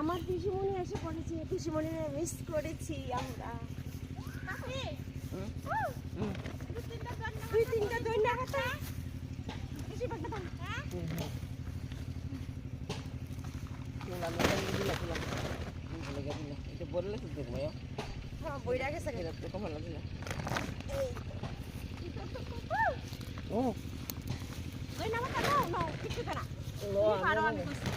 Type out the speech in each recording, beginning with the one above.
আমার পিসিমণি এসে পড়েছে, পিসিমণিরে মিস করেছি আমরা। দুই তিনটা দৈন্য কথা বেশি বাদ দাও। বললে তো দেখবো হ্যাঁ বইরা গেছে তো কমাল দিলাম। ও দৈন্য কথা নাও নাও কিছু না পারো আমি কইছি।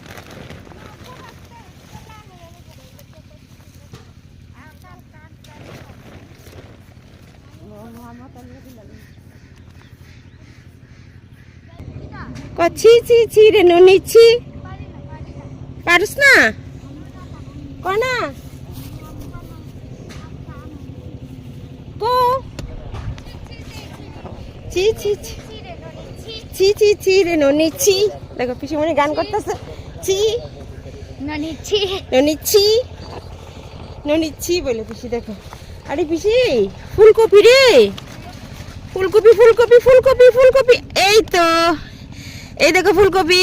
কছি চি চি রে ননিছি পারস না কনা কো চি চি চি চি চি রে ননিছি। দেখো পিসিমণি গান করতেছে চি ননিছি ননিছি ননিছি বলে পিসি। দেখো আরে পিসি ফুলকপি রে, ফুলকপি ফুলকপি ফুলকপি ফুলকপি। এই তো এই দেখো ফুলকপি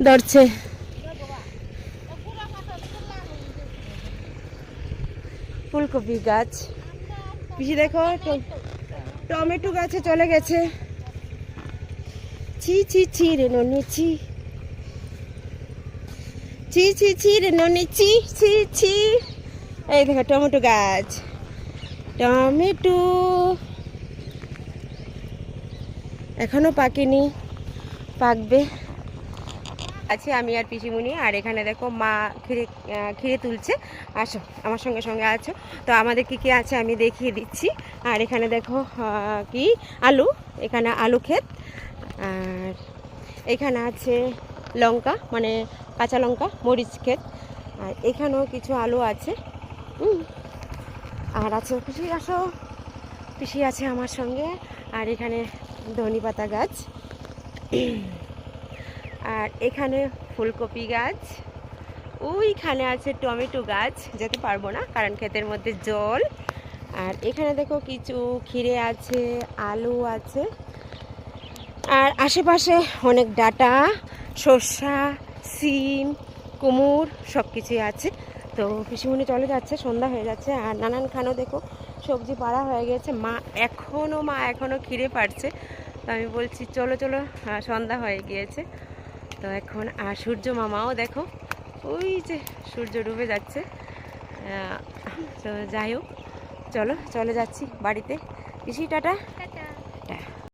ধরছে। ফুলকপি গাছ পিসি দেখো টমেটো গাছে চলে গেছে। ছি ছি ছি রে ননিছি ছি ছি ছি রে ননিছি ছি ছি। এই দেখো টমেটো গাছ, টমেটো এখনো পাকেনি, পাকবে। আছি আমি আর পিসিমণি, আর এখানে দেখো মা খিরে তুলছে। আসো আমার সঙ্গে সঙ্গে আছো। তো আমাদের কি কি আছে আমি দেখিয়ে দিচ্ছি। আর এখানে দেখো কি আলু, এখানে আলু ক্ষেত, আর এখানে আছে লঙ্কা মানে কাঁচা লঙ্কা মরিচ ক্ষেত, আর এখানেও কিছু আলু আছে। আর আছে পিসি, আসো পিসি আছে আমার সঙ্গে। আর এখানে ধনে পাতা গাছ, আর এখানে ফুলকপি গাছ, ওইখানে আছে টমেটো গাছ, যেতে পারবো না কারণ ক্ষেতের মধ্যে জল। আর এখানে দেখো কিছু খিরে আছে, আলু আছে, আর আশেপাশে অনেক ডাঁটা, সর্ষা, সিম, কুমড় সব কিছুই আছে। তো পিসিমণি চলে যাচ্ছে, সন্ধ্যা হয়ে যাচ্ছে। আর নানান খানও দেখো সবজি পাড়া হয়ে গেছে। মা এখনও খিরে পাড়ছে। তো আমি বলছি চলো চলো, সন্ধ্যা হয়ে গিয়েছে তো এখন। আর সূর্য মামাও দেখো ওই যে সূর্য ডুবে যাচ্ছে। তো যাই হোক চলো চলে যাচ্ছি বাড়িতে। পিসি টাটা।